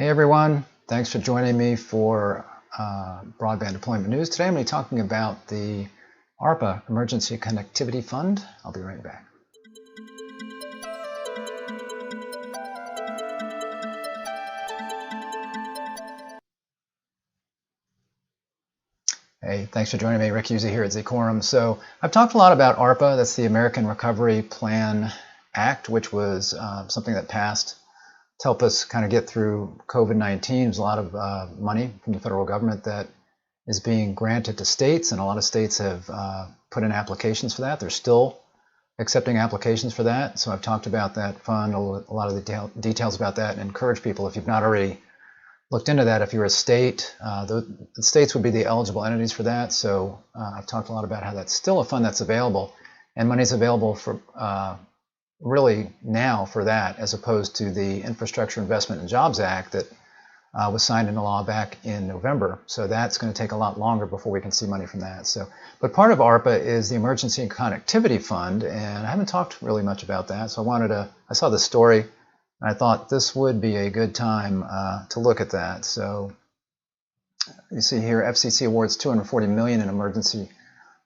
Hey everyone, thanks for joining me for Broadband Deployment News. Today I'm going to be talking about the ARPA Emergency Connectivity Fund. I'll be right back. Hey, thanks for joining me. Rick Husey here at Zcorum. So I've talked a lot about ARPA. That's the American Recovery Plan Act, which was something that passed to help us kind of get through COVID-19. There's a lot of money from the federal government that is being granted to states, and a lot of states have put in applications for that. They're still accepting applications for that. So I've talked about that fund, a lot of the details about that, and encourage people, if you've not already looked into that, if you're a state, the states would be the eligible entities for that. So I've talked a lot about how that's still a fund that's available, and money's available for really now for that, as opposed to the Infrastructure Investment and Jobs Act that was signed into law back in November. So that's going to take a lot longer before we can see money from that. So, but part of ARPA is the Emergency Connectivity Fund, and I haven't talked really much about that. So I saw the story, and I thought this would be a good time to look at that. So you see here, FCC awards $240 million in Emergency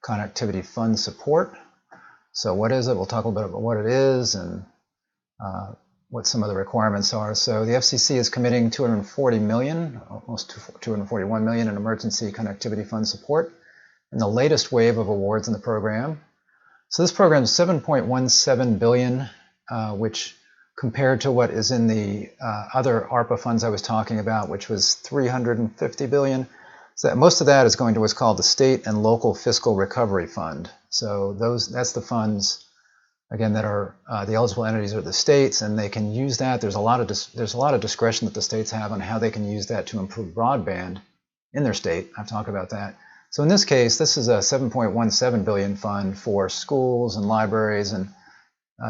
Connectivity Fund support. So what is it? We'll talk a little bit about what it is and what some of the requirements are. So the FCC is committing $240 million, almost $241 million in Emergency Connectivity Fund support in the latest wave of awards in the program. So this program is $7.17 billion, which compared to what is in the other ARPA funds I was talking about, which was $350 billion. So most of that is going to what's called the State and Local Fiscal Recovery Fund. So that's the funds, again, that are the eligible entities are the states, and they can use that. There's a lot of discretion that the states have on how they can use that to improve broadband in their state. I've talked about that. So in this case, this is a $7.17 billion fund for schools and libraries, and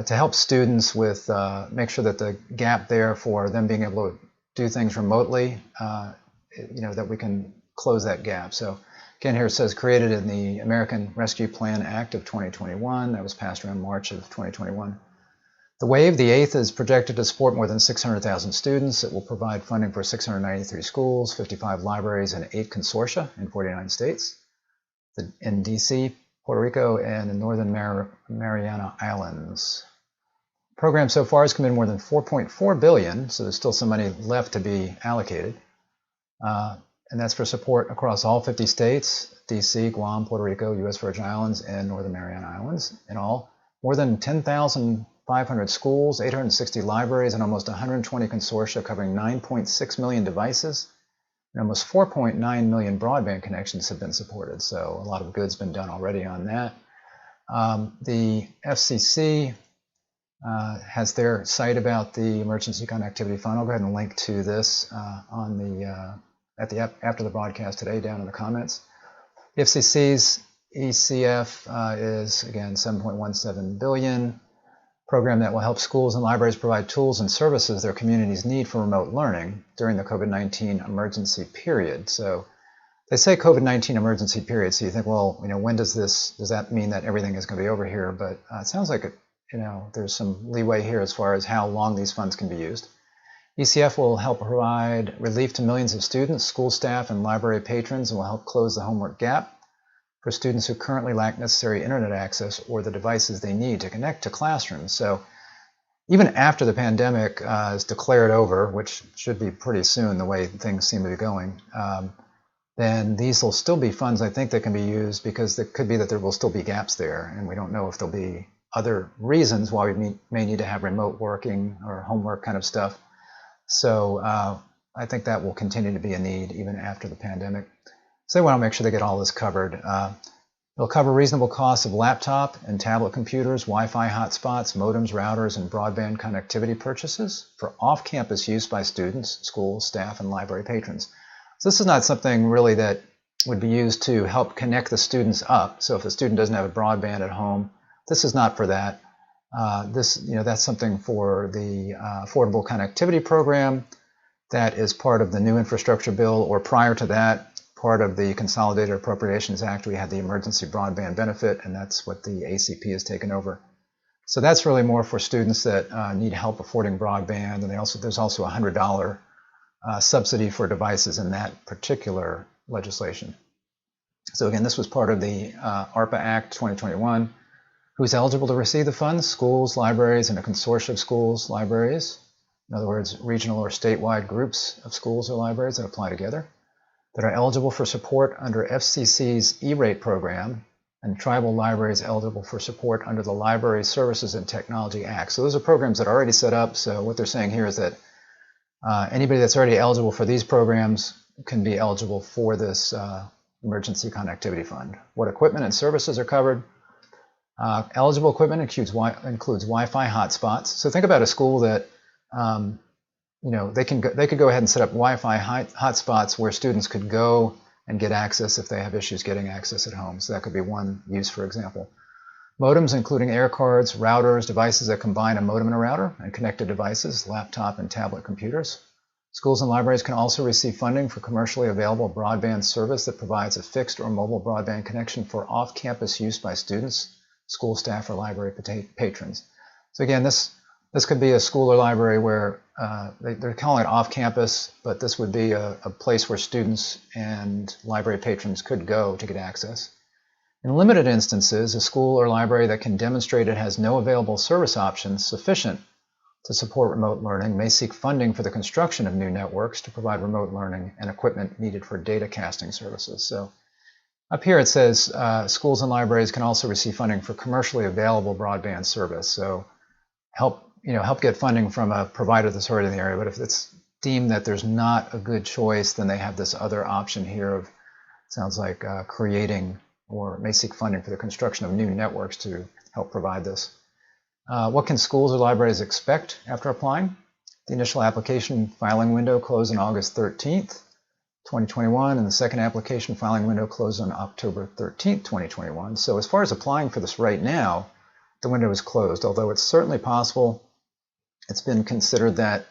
to help students with make sure that the gap there for them being able to do things remotely, that we can close that gap. So again, here it says created in the American Rescue Plan Act of 2021. That was passed around March of 2021. The WAVE, the eighth, is projected to support more than 600,000 students. It will provide funding for 693 schools, 55 libraries, and 8 consortia in 49 states, in DC, Puerto Rico, and in Northern Mariana Islands. The program so far has committed more than $4.4 billion, so there's still some money left to be allocated. And that's for support across all 50 states, DC, Guam, Puerto Rico, U.S. Virgin Islands, and Northern Mariana Islands. In all, more than 10,500 schools, 860 libraries, and almost 120 consortia covering 9.6 million devices, and almost 4.9 million broadband connections have been supported. So a lot of good's been done already on that. The FCC has their site about the Emergency Connectivity Fund. I'll go ahead and link to this on the after the broadcast today down in the comments. The FCC's ECF is, again, $7.17 billion, program that will help schools and libraries provide tools and services their communities need for remote learning during the COVID-19 emergency period. So they say COVID-19 emergency period, so you think, well, when does that mean that everything is going to be over here? But it sounds like there's some leeway here as far as how long these funds can be used. ECF will help provide relief to millions of students, school staff, and library patrons, and will help close the homework gap for students who currently lack necessary internet access or the devices they need to connect to classrooms. So even after the pandemic is declared over, which should be pretty soon the way things seem to be going, then these will still be funds, I think, that can be used, because it could be that there will still be gaps there, and we don't know if there'll be other reasons why we may need to have remote working or homework kind of stuff. So I think that will continue to be a need even after the pandemic. So they want to make sure they get all this covered. It'll cover reasonable costs of laptop and tablet computers, Wi-Fi hotspots, modems, routers, and broadband connectivity purchases for off-campus use by students, schools, staff, and library patrons. So this is not something really that would be used to help connect the students up. So if a student doesn't have a broadband at home, this is not for that. That's something for the Affordable Connectivity Program that is part of the new infrastructure bill, or prior to that, part of the Consolidated Appropriations Act. We had the Emergency Broadband Benefit, and that's what the ACP has taken over. So that's really more for students that need help affording broadband, and there's also a $100 subsidy for devices in that particular legislation. So again, this was part of the ARPA Act 2021. Who's eligible to receive the funds? Schools, libraries, and a consortium of schools, libraries. In other words, regional or statewide groups of schools or libraries that apply together, that are eligible for support under FCC's E-rate program, and tribal libraries eligible for support under the Library Services and Technology Act. So those are programs that are already set up. So what they're saying here is that anybody that's already eligible for these programs can be eligible for this Emergency Connectivity Fund. What equipment and services are covered? Eligible equipment includes Wi-Fi hotspots. So think about a school that they could go ahead and set up Wi-Fi hotspots where students could go and get access if they have issues getting access at home. So that could be one use, for example. Modems, including air cards, routers, devices that combine a modem and a router, and connected devices, laptop and tablet computers. Schools and libraries can also receive funding for commercially available broadband service that provides a fixed or mobile broadband connection for off-campus use by students, school staff, or library patrons. So again, this could be a school or library where they're calling it off-campus, but this would be a place where students and library patrons could go to get access. In limited instances, a school or library that can demonstrate it has no available service options sufficient to support remote learning may seek funding for the construction of new networks to provide remote learning and equipment needed for data casting services. So up here it says schools and libraries can also receive funding for commercially available broadband service. So help get funding from a provider that's already in the area. But if it's deemed that there's not a good choice, then they have this other option here of, sounds like creating or may seek funding for the construction of new networks to help provide this. What can schools or libraries expect after applying? The initial application filing window closed on August 13th, 2021, and the second application filing window closed on October 13th, 2021. So as far as applying for this right now, the window is closed, although it's certainly possible. It's been considered that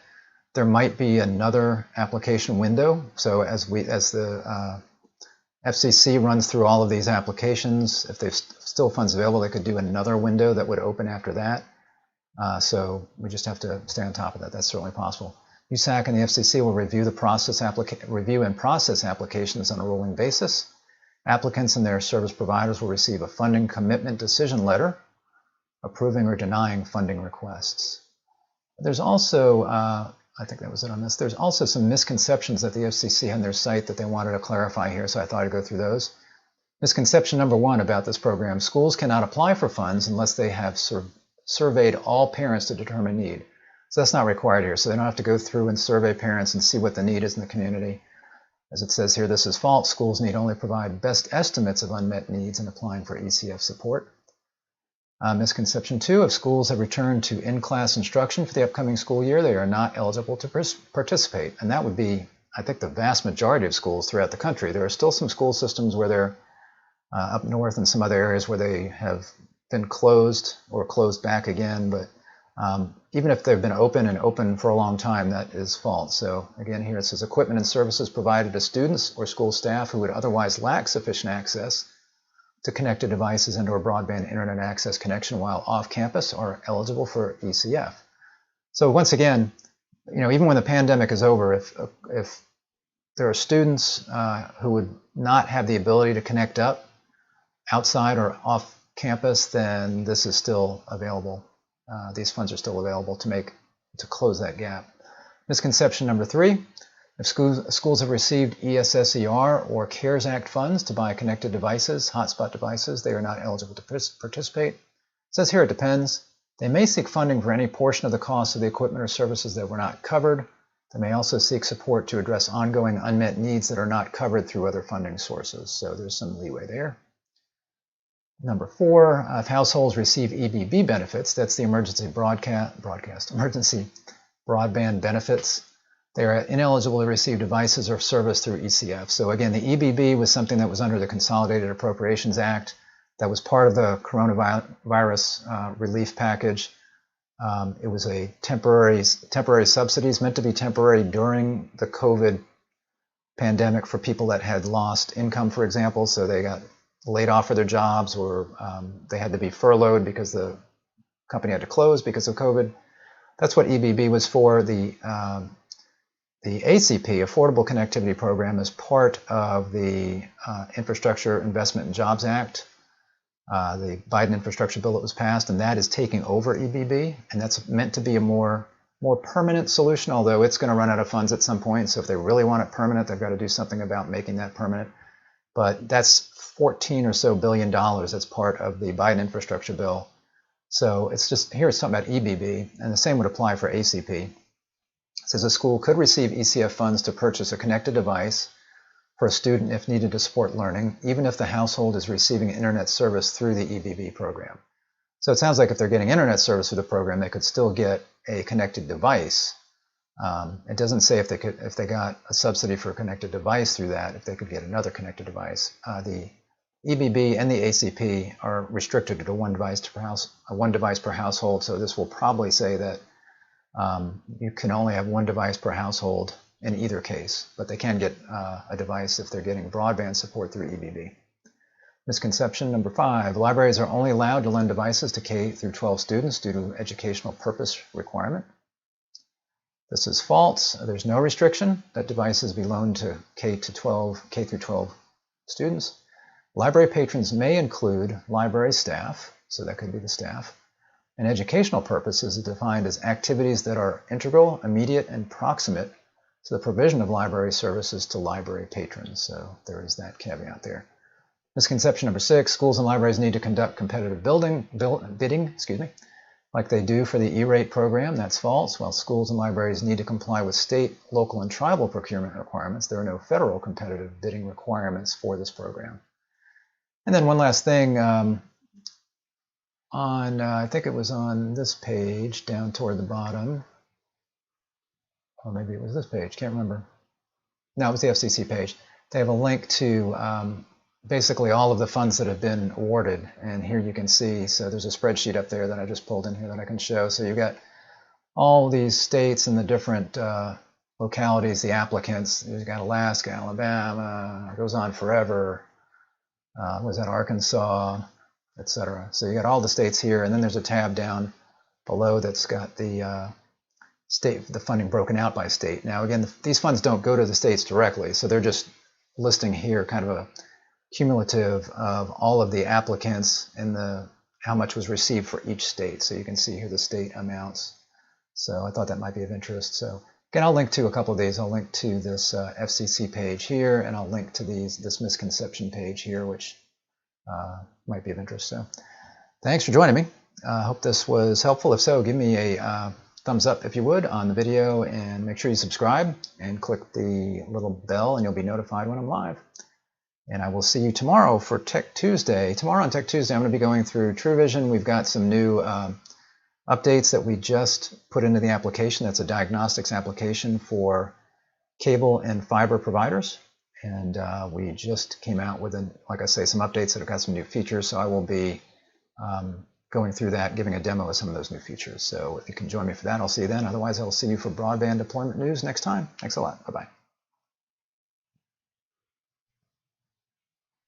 there might be another application window. So as the FCC runs through all of these applications, if there's still funds available, they could do another window that would open after that. So we just have to stay on top of that. That's certainly possible. USAC and the FCC will review and process applications on a rolling basis. Applicants and their service providers will receive a funding commitment decision letter approving or denying funding requests. There's also, I think that was it on this, there's also some misconceptions that the FCC had on their site that they wanted to clarify here, so I thought I'd go through those. Misconception number one about this program: schools cannot apply for funds unless they have surveyed all parents to determine need. So that's not required here, so they don't have to go through and survey parents and see what the need is in the community. As it says here, this is false. Schools need only provide best estimates of unmet needs in applying for ECF support. Misconception two: if schools have returned to in-class instruction for the upcoming school year, they are not eligible to participate. And that would be, I think, the vast majority of schools throughout the country. There are still some school systems where they're up north and some other areas where they have been closed or closed back again. But even if they've been open for a long time, that is false. So again, here it says equipment and services provided to students or school staff who would otherwise lack sufficient access to connected devices and or broadband internet access connection while off campus are eligible for ECF. So once again, even when the pandemic is over, if there are students who would not have the ability to connect up outside or off campus, then this is still available. These funds are still available to close that gap. Misconception number three: if schools have received ESSER or CARES Act funds to buy connected devices, hotspot devices, they are not eligible to participate. It says here it depends. They may seek funding for any portion of the cost of the equipment or services that were not covered. They may also seek support to address ongoing unmet needs that are not covered through other funding sources. So there's some leeway there. Number four: if households receive EBB benefits, that's the emergency broadband benefits, they are ineligible to receive devices or service through ECF. So again, the EBB was something that was under the Consolidated Appropriations Act. That was part of the coronavirus relief package. It was a temporary subsidies meant to be temporary during the COVID pandemic for people that had lost income, for example. So they got laid off for their jobs, or they had to be furloughed because the company had to close because of COVID. That's what EBB was for. The The ACP, Affordable Connectivity Program, is part of the Infrastructure Investment and Jobs Act, the Biden infrastructure bill that was passed, and that is taking over EBB, and that's meant to be a more permanent solution, although it's going to run out of funds at some point. So if they really want it permanent, they've got to do something about making that permanent. But that's $14 or so billion that's part of the Biden infrastructure bill. So it's just, here it's talking about EBB, and the same would apply for ACP. It says a school could receive ECF funds to purchase a connected device for a student if needed to support learning, even if the household is receiving internet service through the EBB program. So it sounds like if they're getting internet service through the program, they could still get a connected device. It doesn't say if they got a subsidy for a connected device through that, if they could get another connected device. The EBB and the ACP are restricted to one device per household. So this will probably say that you can only have one device per household in either case, but they can get a device if they're getting broadband support through EBB. Misconception number 5, libraries are only allowed to lend devices to K through 12 students due to educational purpose requirement. This is false. There's no restriction that devices be loaned to K through 12 students. Library patrons may include library staff, so that could be the staff. And educational purposes is defined as activities that are integral, immediate, and proximate to the provision of library services to library patrons. So there is that caveat there. Misconception number 6, schools and libraries need to conduct competitive bidding, like they do for the E-rate program. That's false. While schools and libraries need to comply with state, local, and tribal procurement requirements, there are no federal competitive bidding requirements for this program. And then one last thing, I think it was on this page down toward the bottom, or maybe it was this page, can't remember. No, it was the FCC page. They have a link to basically all of the funds that have been awarded, and here you can see, so there's a spreadsheet up there that I just pulled in here that I can show. So you've got all these states and the different localities, the applicants. You've got Alaska, Alabama, it goes on forever. Was that Arkansas, etc. So you got all the states here, and then there's a tab down below that's got the the funding broken out by state. Now again, these funds don't go to the states directly, so they're just listing here kind of a cumulative of all of the applicants and how much was received for each state. So you can see here the state amounts. So I thought that might be of interest. So again, I'll link to a couple of these. I'll link to this FCC page here, and I'll link to this misconception page here, which might be of interest. So thanks for joining me. I hope this was helpful. If so, give me a thumbs up if you would on the video, and make sure you subscribe and click the little bell, and you'll be notified when I'm live. And I will see you tomorrow for Tech Tuesday. Tomorrow on Tech Tuesday, I'm going to be going through TrueVision. We've got some new updates that we just put into the application. That's a diagnostics application for cable and fiber providers. And we just came out with, like I say, some updates that have got some new features. So I will be going through that, giving a demo of some of those new features. So if you can join me for that, I'll see you then. Otherwise, I'll see you for broadband deployment news next time. Thanks a lot. Bye-bye.